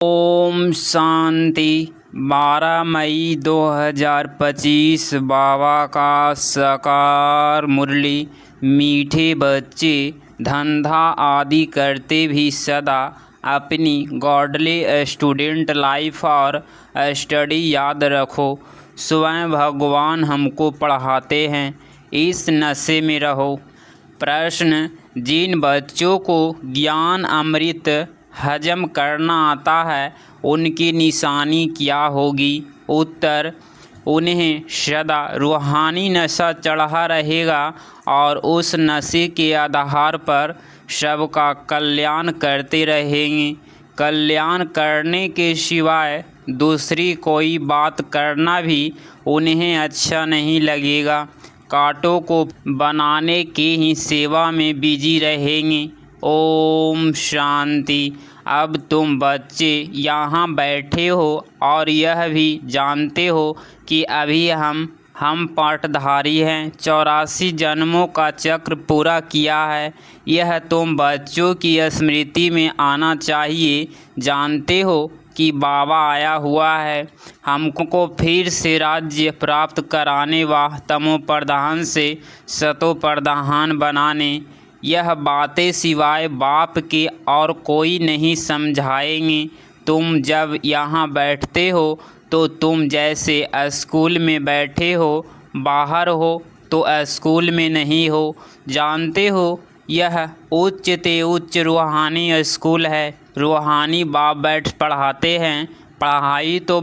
ओम शांति। 12 मई 2025 बाबा का साकार मुरली। मीठे बच्चे धंधा आदि करते भी सदा अपनी गॉडली स्टूडेंट लाइफ और स्टडी याद रखो। स्वयं भगवान हमको पढ़ाते हैं, इस नशे में रहो। प्रश्न: जिन बच्चों को ज्ञान अमृत हजम करना आता है उनकी निशानी क्या होगी? उत्तर: उन्हें सदा रूहानी नशा चढ़ा रहेगा और उस नशे के आधार पर सबका कल्याण करते रहेंगे। कल्याण करने के सिवाय दूसरी कोई बात करना भी उन्हें अच्छा नहीं लगेगा। कांटों को बनाने की ही सेवा में बिजी रहेंगे। ओम शांति। अब तुम बच्चे यहाँ बैठे हो और यह भी जानते हो कि अभी हम पाठधारी हैं। 84 जन्मों का चक्र पूरा किया है। यह तुम बच्चों की स्मृति में आना चाहिए। जानते हो कि बाबा आया हुआ है हमको फिर से राज्य प्राप्त कराने व तमो प्रधान से सतो प्रधान बनाने। यह बातें सिवाय बाप के और कोई नहीं समझाएंगे। तुम जब यहाँ बैठते हो तो तुम जैसे स्कूल में बैठे हो, बाहर हो तो स्कूल में नहीं हो। जानते हो यह उच्च ते उच्च रूहानी स्कूल है। रूहानी बाप बैठ पढ़ाते हैं। पढ़ाई तो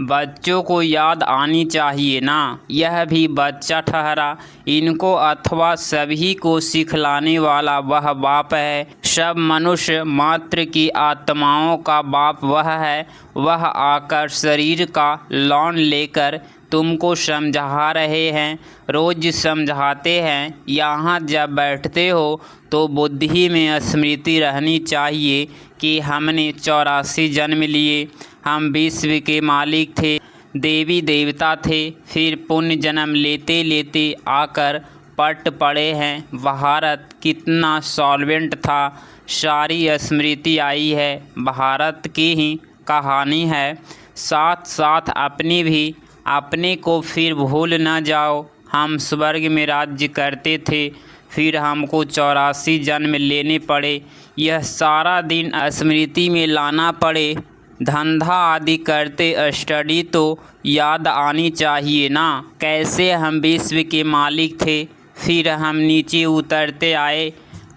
बच्चों को याद आनी चाहिए ना। यह भी बच्चा ठहरा। इनको अथवा सभी को सिखलाने वाला वह बाप है। सब मनुष्य मात्र की आत्माओं का बाप वह है। वह आकर शरीर का लॉन लेकर तुमको समझा रहे हैं। रोज समझाते हैं। यहाँ जब बैठते हो तो बुद्धि में स्मृति रहनी चाहिए कि हमने 84 जन्म लिए। हम विश्व के मालिक थे, देवी देवता थे, फिर पुण्य जन्म लेते लेते आकर पट पड़े हैं। भारत कितना सॉल्वेंट था, सारी स्मृति आई है। भारत की ही कहानी है। साथ साथ अपनी भी। अपने को फिर भूल न जाओ। हम स्वर्ग में राज्य करते थे, फिर हमको 84 जन्म लेने पड़े। यह सारा दिन स्मृति में लाना पड़े। धंधा आदि करते स्टडी तो याद आनी चाहिए ना। कैसे हम विश्व के मालिक थे, फिर हम नीचे उतरते आए।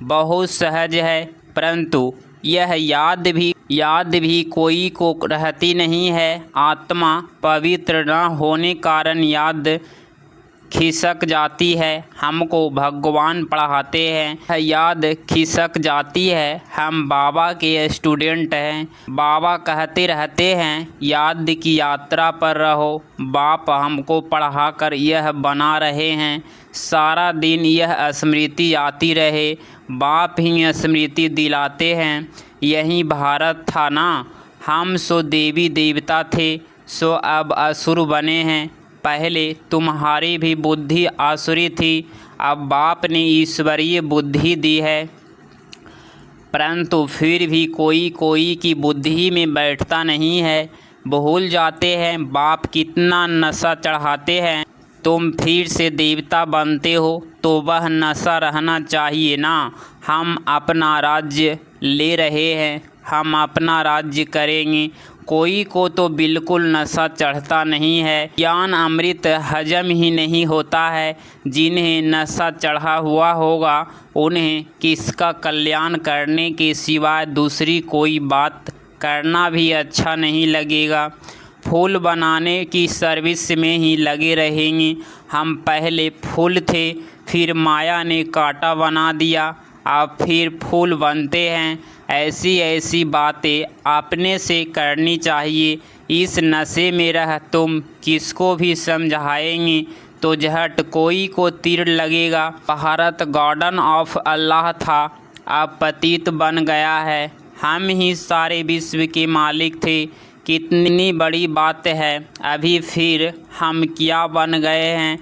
बहुत सहज है, परंतु यह याद भी कोई को रहती नहीं है। आत्मा पवित्र न होने कारण याद खिसक जाती है। हमको भगवान पढ़ाते हैं, याद खिसक जाती है। हम बाबा के स्टूडेंट हैं। बाबा कहते रहते हैं याद की यात्रा पर रहो। बाप हमको पढ़ाकर यह बना रहे हैं। सारा दिन यह स्मृति आती रहे। बाप ही स्मृति दिलाते हैं। यही भारत था ना। हम सो देवी देवता थे, सो अब असुर बने हैं। पहले तुम्हारी भी बुद्धि आसुरी थी, अब बाप ने ईश्वरीय बुद्धि दी है। परंतु फिर भी कोई की बुद्धि में बैठता नहीं है। भूल जाते हैं बाप कितना नशा चढ़ाते हैं। तुम फिर से देवता बनते हो तो वह नशा रहना चाहिए ना। हम अपना राज्य ले रहे हैं, हम अपना राज्य करेंगे। कोई को तो बिल्कुल नशा चढ़ता नहीं है। ज्ञान अमृत हजम ही नहीं होता है। जिन्हें नशा चढ़ा हुआ होगा उन्हें किसका कल्याण करने के सिवाय दूसरी कोई बात करना भी अच्छा नहीं लगेगा। फूल बनाने की सर्विस में ही लगे रहेंगे। हम पहले फूल थे, फिर माया ने कांटा बना दिया, अब फिर फूल बनते हैं। ऐसी बातें अपने से करनी चाहिए। इस नशे में रह तुम किसको भी समझाएंगे तो झट कोई को तीर लगेगा। भारत गार्डन ऑफ अल्लाह था, अब पतित बन गया है। हम ही सारे विश्व के मालिक थे। कितनी बड़ी बात है। अभी फिर हम क्या बन गए हैं,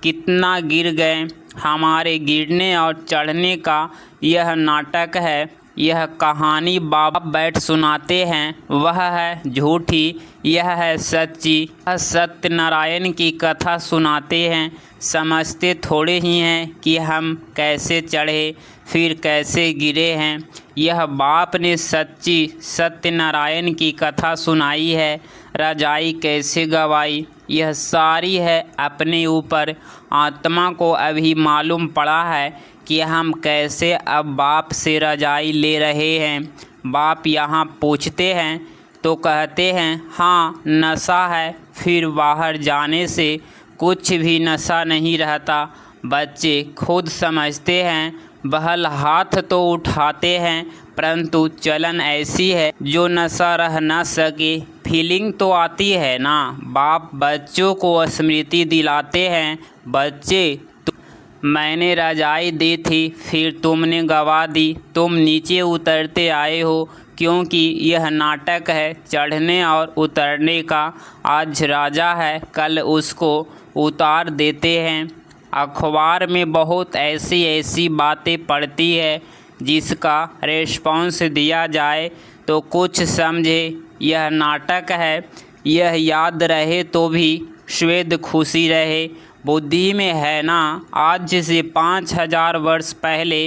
कितना गिर गए। हमारे गिरने और चढ़ने का यह नाटक है। यह कहानी बाबा बैठ सुनाते हैं वह है झूठी, यह है सच्ची। सत्यनारायण की कथा सुनाते हैं, समझते थोड़े ही हैं कि हम कैसे चढ़े फिर कैसे गिरे हैं। यह बाप ने सच्ची सत्यनारायण की कथा सुनाई है, रजाई कैसे गवाई यह सारी है अपने ऊपर। आत्मा को अभी मालूम पड़ा है कि हम कैसे अब बाप से रजाई ले रहे हैं। बाप यहाँ पूछते हैं तो कहते हैं हाँ नशा है, फिर बाहर जाने से कुछ भी नशा नहीं रहता। बच्चे खुद समझते हैं, बहल हाथ तो उठाते हैं, परंतु चलन ऐसी है जो नशा रह न सके। फीलिंग तो आती है ना। बाप बच्चों को स्मृति दिलाते हैं, बच्चे मैंने रजाई दी थी फिर तुमने गवा दी, तुम नीचे उतरते आए हो क्योंकि यह नाटक है चढ़ने और उतरने का। आज राजा है कल उसको उतार देते हैं। अखबार में बहुत ऐसी ऐसी बातें पढ़ती है जिसका रेस्पॉन्स दिया जाए तो कुछ समझे यह नाटक है। यह याद रहे तो भी श्वेत खुशी रहे। बुद्धि में है ना। आज से 5000 वर्ष पहले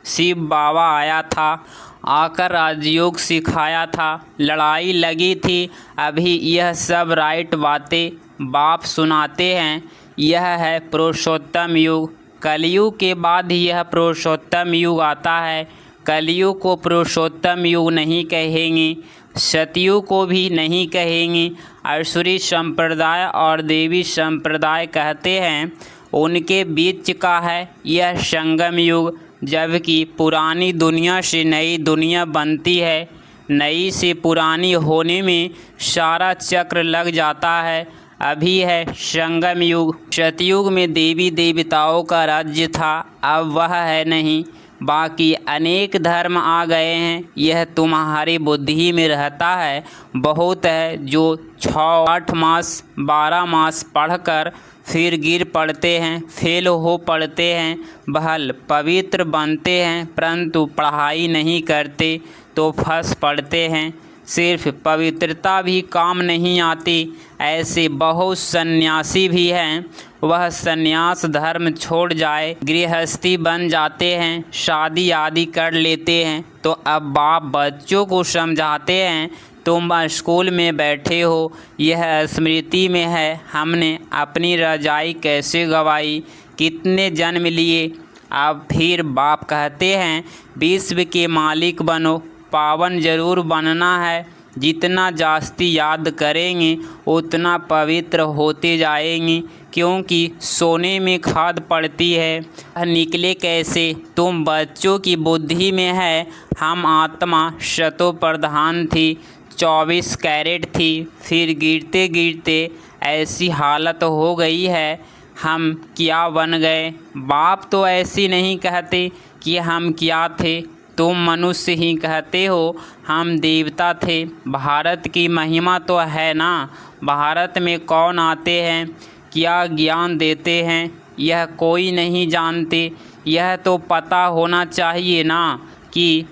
शिव बाबा आया था, आकर राजयोग सिखाया था, लड़ाई लगी थी। अभी यह सब राइट बातें बाप सुनाते हैं। यह है पुरुषोत्तम युग। कलयुग के बाद यह पुरुषोत्तम युग आता है। कलयुग को पुरुषोत्तम युग नहीं कहेंगे, सतयुग को भी नहीं कहेंगे। असुरी संप्रदाय और देवी संप्रदाय कहते हैं उनके बीच का है यह संगम युग। जबकि पुरानी दुनिया से नई दुनिया बनती है, नई से पुरानी होने में सारा चक्र लग जाता है। अभी है संगम युग। सतयुग में देवी देवताओं का राज्य था, अब वह है नहीं। बाकी अनेक धर्म आ गए हैं, यह तुम्हारी बुद्धि में रहता है। बहुत है जो 6-8 मास 12 मास पढ़कर फिर गिर पड़ते हैं, फेल हो पड़ते हैं, बहल पवित्र बनते हैं, परंतु पढ़ाई नहीं करते तो फंस पड़ते हैं। सिर्फ पवित्रता भी काम नहीं आती। ऐसे बहुत सन्यासी भी हैं, वह सन्यास धर्म छोड़ जाए गृहस्थी बन जाते हैं, शादी आदि कर लेते हैं। तो अब बाप बच्चों को समझाते हैं तुम स्कूल में बैठे हो, यह स्मृति में है हमने अपनी रजाई कैसे गवाई, कितने जन्म लिए। अब फिर बाप कहते हैं विश्व के मालिक बनो, पावन जरूर बनना है। जितना जास्ती याद करेंगे उतना पवित्र होते जाएंगे, क्योंकि सोने में खाद पड़ती है। निकले कैसे तुम बच्चों की बुद्धि में है। हम आत्मा शतो प्रधान थी, 24 कैरेट थी, फिर गिरते गिरते ऐसी हालत हो गई है, हम क्या बन गए। बाप तो ऐसी नहीं कहते कि हम क्या थे, तुम मनुष्य ही कहते हो हम देवता थे। भारत की महिमा तो है ना। भारत में कौन आते हैं, क्या ज्ञान देते हैं, यह कोई नहीं जानते। यह तो पता होना चाहिए ना कि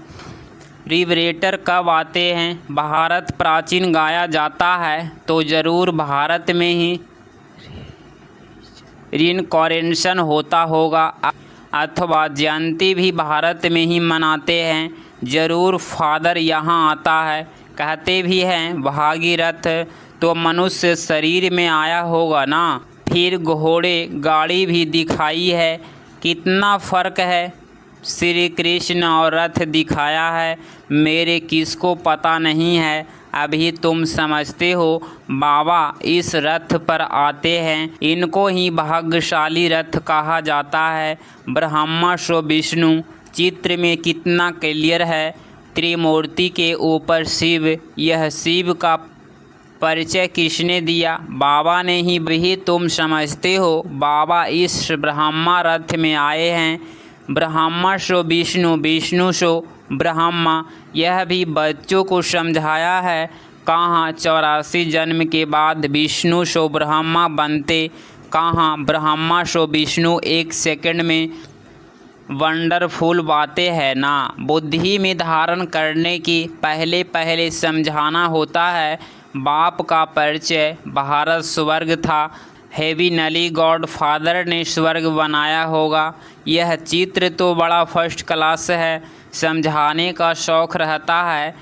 रिवरेटर कब आते हैं। भारत प्राचीन गाया जाता है तो ज़रूर भारत में ही रिनकॉरेंशन होता होगा, अथवा जयंती भी भारत में ही मनाते हैं। ज़रूर फादर यहाँ आता है। कहते भी हैं भागीरथ तो मनुष्य शरीर में आया होगा ना। फिर घोड़े गाड़ी भी दिखाई है, कितना फ़र्क है। श्री कृष्ण और रथ दिखाया है, मेरे किसको पता नहीं है। अभी तुम समझते हो बाबा इस रथ पर आते हैं, इनको ही भाग्यशाली रथ कहा जाता है। ब्रह्मा सो विष्णु चित्र में कितना क्लियर है। त्रिमूर्ति के ऊपर शिव, यह शिव का परिचय किसने दिया, बाबा ने ही। वही तुम समझते हो बाबा इस ब्रह्मा रथ में आए हैं। ब्रह्मा सो विष्णु, विष्णु सो ब्रह्मा, यह भी बच्चों को समझाया है। कहाँ 84 जन्म के बाद विष्णु सो ब्रह्मा बनते, कहाँ ब्रह्मा सो विष्णु 1 सेकंड में वंडरफुल बातें है ना। बुद्धि में धारण करने की पहले पहले समझाना होता है। बाप का परिचय भारत स्वर्ग था। हेविनली गॉडफादर ने स्वर्ग बनाया होगा। यह चित्र तो बड़ा फर्स्ट क्लास है। समझाने का शौक़ रहता है।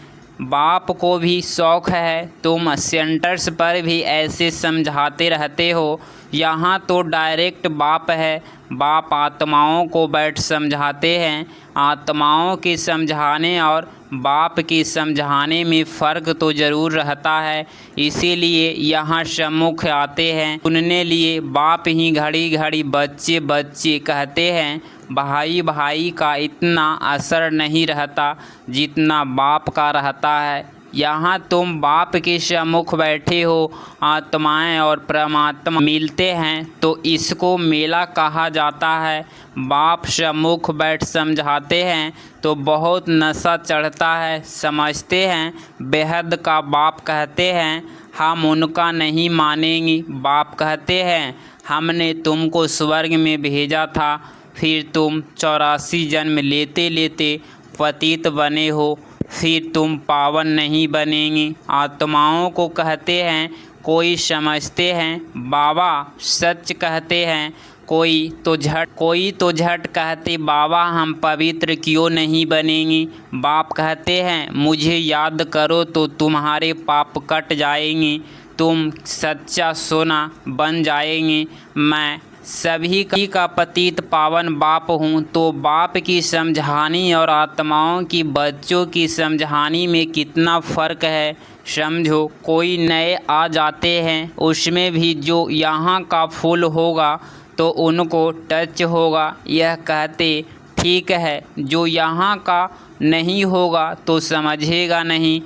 बाप को भी शौक़ है। तुम सेंटर्स पर भी ऐसे समझाते रहते हो। यहाँ तो डायरेक्ट बाप है। बाप आत्माओं को बैठ समझाते हैं। आत्माओं के समझाने और बाप के समझाने में फ़र्क तो ज़रूर रहता है। इसीलिए यहाँ सम्मुख आते हैं सुनने लिए। बाप ही घड़ी घड़ी बच्चे बच्चे कहते हैं। भाई भाई का इतना असर नहीं रहता जितना बाप का रहता है। यहाँ तुम बाप के सम्मुख बैठे हो। आत्माएं और परमात्मा मिलते हैं तो इसको मेला कहा जाता है। बाप सम्मुख बैठ समझाते हैं तो बहुत नशा चढ़ता है। समझते हैं बेहद का बाप कहते हैं हम उनका नहीं मानेंगे। बाप कहते हैं हमने तुमको स्वर्ग में भेजा था, फिर तुम 84 जन्म लेते लेते पतित बने हो, फिर तुम पावन नहीं बनेंगे। आत्माओं को कहते हैं कोई समझते हैं बाबा सच कहते हैं, कोई तो झट कहते बाबा हम पवित्र क्यों नहीं बनेंगे। बाप कहते हैं मुझे याद करो तो तुम्हारे पाप कट जाएंगे, तुम सच्चा सोना बन जाएंगे। मैं सभी का पतित पावन बाप हूँ। तो बाप की समझानी और आत्माओं की बच्चों की समझानी में कितना फ़र्क है समझो। कोई नए आ जाते हैं उसमें भी जो यहाँ का फूल होगा तो उनको टच होगा। यह कहते ठीक है जो यहाँ का नहीं होगा तो समझेगा नहीं।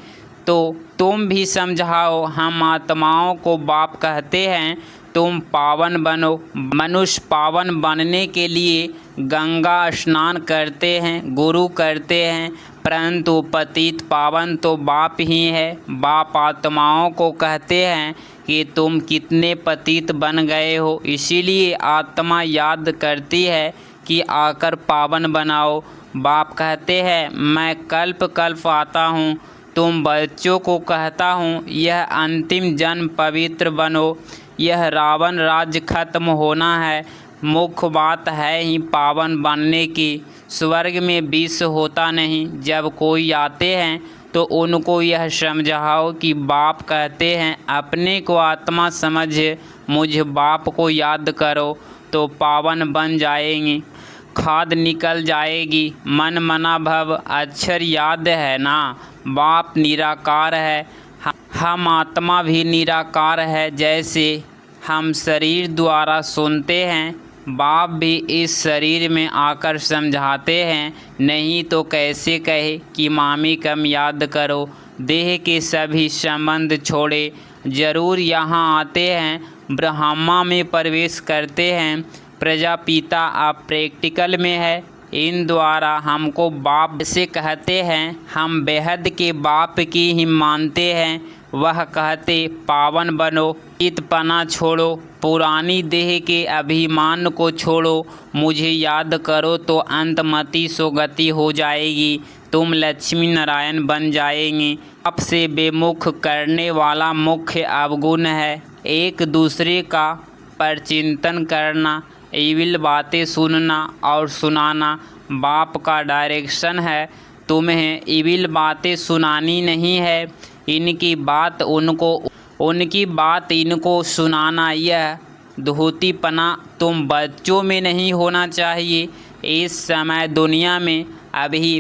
तो तुम भी समझाओ। हम आत्माओं को बाप कहते हैं तुम पावन बनो। मनुष्य पावन बनने के लिए गंगा स्नान करते हैं, गुरु करते हैं, परंतु पतित पावन तो बाप ही है। बाप आत्माओं को कहते हैं कि तुम कितने पतित बन गए हो। इसीलिए आत्मा याद करती है कि आकर पावन बनाओ। बाप कहते हैं मैं कल्प कल्प आता हूँ। तुम बच्चों को कहता हूँ यह अंतिम जन्म पवित्र बनो। यह रावण राज्य खत्म होना है। मुख्य बात है ही पावन बनने की। स्वर्ग में विष होता नहीं। जब कोई आते हैं तो उनको यह समझाओ कि बाप कहते हैं अपने को आत्मा समझ मुझ बाप को याद करो तो पावन बन जाएंगे। खाद निकल जाएगी। मन मना भव अक्षर याद है ना। बाप निराकार है, हम आत्मा भी निराकार है। जैसे हम शरीर द्वारा सुनते हैं, बाप भी इस शरीर में आकर समझाते हैं। नहीं तो कैसे कहे कि मामी कम याद करो। देह के सभी संबंध छोड़े जरूर यहाँ आते हैं। ब्रह्मा में प्रवेश करते हैं। प्रजापिता आप प्रैक्टिकल में है। इन द्वारा हमको बाप से कहते हैं। हम बेहद के बाप की ही मानते हैं। वह कहते पावन बनो, चितपना छोड़ो, पुरानी देह के अभिमान को छोड़ो, मुझे याद करो तो अंतमति सोगति हो जाएगी। तुम लक्ष्मी नारायण बन जाएंगे। आपसे बेमुख करने वाला मुख्य अवगुण है एक दूसरे का परचिंतन करना, इविल बातें सुनना और सुनाना। बाप का डायरेक्शन है तुम्हें इविल बातें सुनानी नहीं है, इनकी बात इनको सुनाना। यह धोतीपना तुम बच्चों में नहीं होना चाहिए। इस समय दुनिया में अभी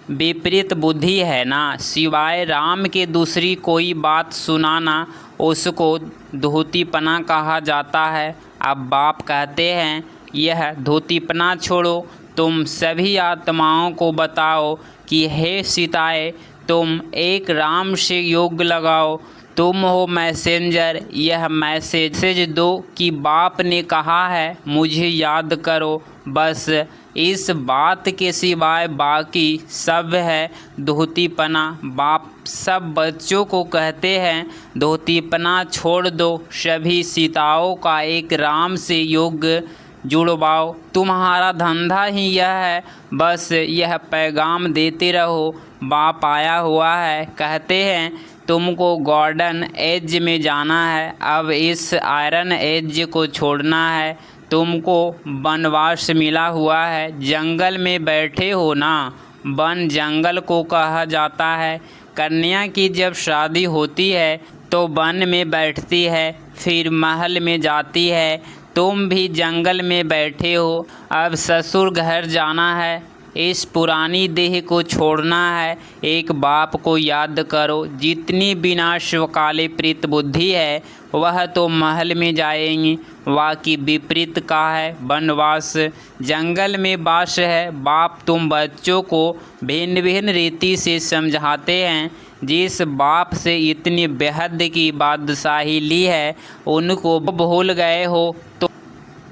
विपरीत बुद्धि है ना। सिवाय राम के दूसरी कोई बात सुनाना उसको धोतीपना कहा जाता है। अब बाप कहते हैं यह धोतीपना छोड़ो। तुम सभी आत्माओं को बताओ कि हे सीताएं तुम एक राम से योग लगाओ। तुम हो मैसेंजर। यह मैसेज दो कि बाप ने कहा है मुझे याद करो। बस इस बात के सिवाय बाकी सब है धोतीपना। बाप सब बच्चों को कहते हैं धोतीपना छोड़ दो। सभी सीताओं का एक राम से योग जुड़वाओ। तुम्हारा धंधा ही यह है, बस यह पैगाम देते रहो। बाप आया हुआ है, कहते हैं तुमको गोल्डन एज में जाना है, अब इस आयरन एज को छोड़ना है। तुमको वनवास मिला हुआ है, जंगल में बैठे हो ना। वन जंगल को कहा जाता है। कन्या की जब शादी होती है तो वन में बैठती है, फिर महल में जाती है। तुम भी जंगल में बैठे हो, अब ससुर घर जाना है, इस पुरानी देह को छोड़ना है। एक बाप को याद करो, जितनी विनाशकाले प्रीत बुद्धि है वह तो महल में जाएंगी, वाकी विपरीत का है वनवास, जंगल में वास है। बाप तुम बच्चों को भिन्न भिन्न रीति से समझाते हैं। जिस बाप से इतनी बेहद की बादशाही ली है उनको भूल गए हो तो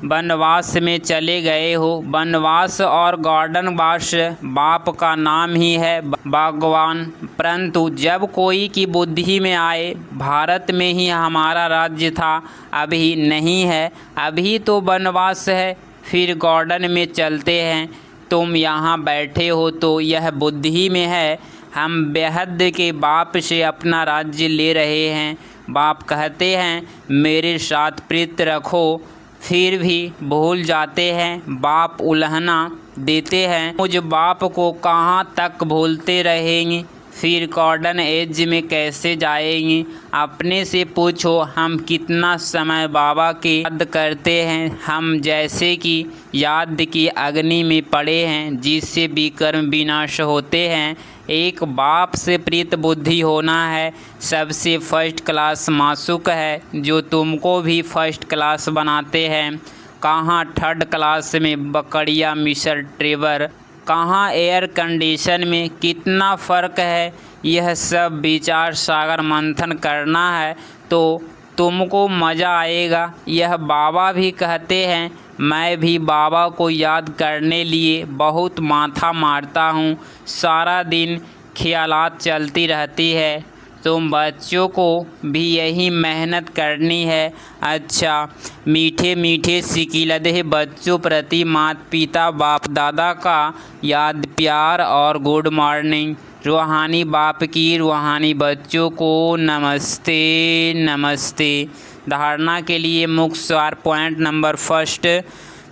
वनवास में चले गए हो। वनवास और गार्डन वास बाप का नाम ही है भगवान। परंतु जब कोई की बुद्धि में आए भारत में ही हमारा राज्य था, अभी नहीं है, अभी तो वनवास है, फिर गार्डन में चलते हैं। तुम यहाँ बैठे हो तो यह बुद्धि में है, हम बेहद के बाप से अपना राज्य ले रहे हैं। बाप कहते हैं मेरे साथ प्रीत रखो, फिर भी भूल जाते हैं। बाप उल्हना देते हैं, मुझ बाप को कहाँ तक भूलते रहेंगे, फिर गार्डन एज में कैसे जाएंगे। अपने से पूछो हम कितना समय बाबा की याद करते हैं। हम जैसे कि याद की अग्नि में पड़े हैं, जिससे विकर्म विनाश होते हैं। एक बाप से प्रीत बुद्धि होना है सबसे फर्स्ट क्लास मासूक है, जो तुमको भी फर्स्ट क्लास बनाते हैं। कहाँ थर्ड क्लास में बकड़िया मिस्टर ट्रेवर, कहाँ एयर कंडीशन में, कितना फ़र्क है। यह सब विचार सागर मंथन करना है तो तुमको मज़ा आएगा। यह बाबा भी कहते हैं, मैं भी बाबा को याद करने लिए बहुत माथा मारता हूँ, सारा दिन ख्यालात चलती रहती है। तुम बच्चों को भी यही मेहनत करनी है। अच्छा, मीठे मीठे सिकिलदे बच्चों प्रति माता पिता बाप दादा का याद प्यार और गुड मॉर्निंग। रूहानी बाप की रूहानी बच्चों को नमस्ते नमस्ते। धारणा के लिए मुख्य सार पॉइंट नंबर फर्स्ट,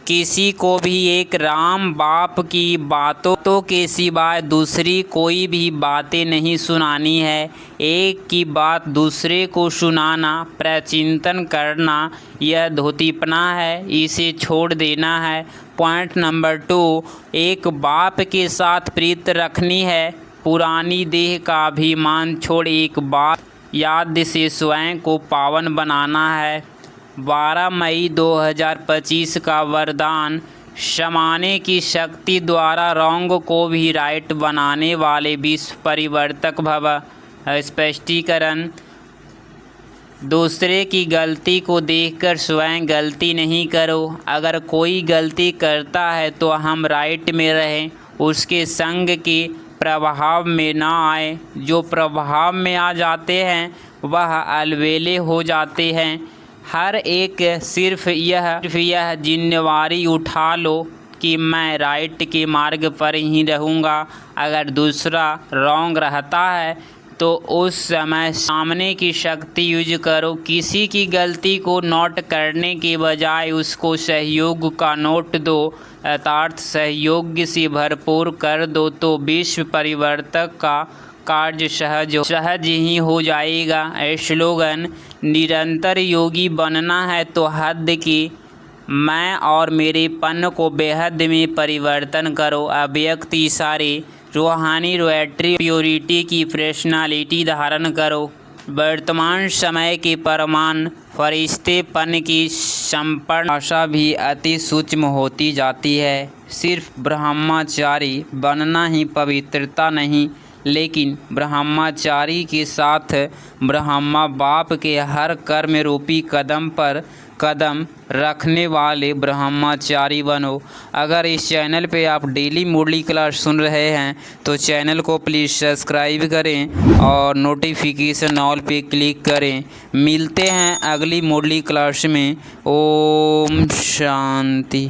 किसी को भी एक राम बाप की बातों के सिवाय दूसरी कोई भी बातें नहीं सुनानी है। एक की बात दूसरे को सुनाना, प्रचिंतन करना, यह धोतीपना है, इसे छोड़ देना है। पॉइंट नंबर 2, एक बाप के साथ प्रीत रखनी है, पुरानी देह का अभिमान छोड़ एक बाप याद से स्वयं को पावन बनाना है। 12 मई 2025 का वरदान, समाने की शक्ति द्वारा रॉन्ग को भी राइट बनाने वाले विश्व परिवर्तक भव। स्पष्टीकरण, दूसरे की गलती को देखकर स्वयं गलती नहीं करो। अगर कोई गलती करता है तो हम राइट में रहें, उसके संग के प्रभाव में ना आए। जो प्रभाव में आ जाते हैं वह अलवेले हो जाते हैं। हर एक सिर्फ यह जिम्मेवारी उठा लो कि मैं राइट के मार्ग पर ही रहूँगा। अगर दूसरा रॉन्ग रहता है तो उस समय सामने की शक्ति यूज करो। किसी की गलती को नोट करने के बजाय उसको सहयोग का नोट दो, यथार्थ सहयोग से भरपूर कर दो, तो विश्व परिवर्तक का कार्य सहज ही हो जाएगा। स्लोगन, निरंतर योगी बनना है तो हद की मैं और मेरेपन को बेहद में परिवर्तन करो। अव्यक्त इशारे, रूहानी रोएट्री प्योरिटी की पर्सनालिटी धारण करो। वर्तमान समय के परमान फरिश्तेपन की संपूर्ण आशा भी अति सूक्ष्म होती जाती है। सिर्फ ब्रह्मचारी बनना ही पवित्रता नहीं, लेकिन ब्रह्मचारी के साथ ब्रह्मा बाप के हर कर्म रूपी कदम पर कदम रखने वाले ब्रह्मचारी बनो। अगर इस चैनल पे आप डेली मुरली क्लास सुन रहे हैं तो चैनल को प्लीज़ सब्सक्राइब करें और नोटिफिकेशन ऑल पे क्लिक करें। मिलते हैं अगली मुरली क्लास में। ओम शांति।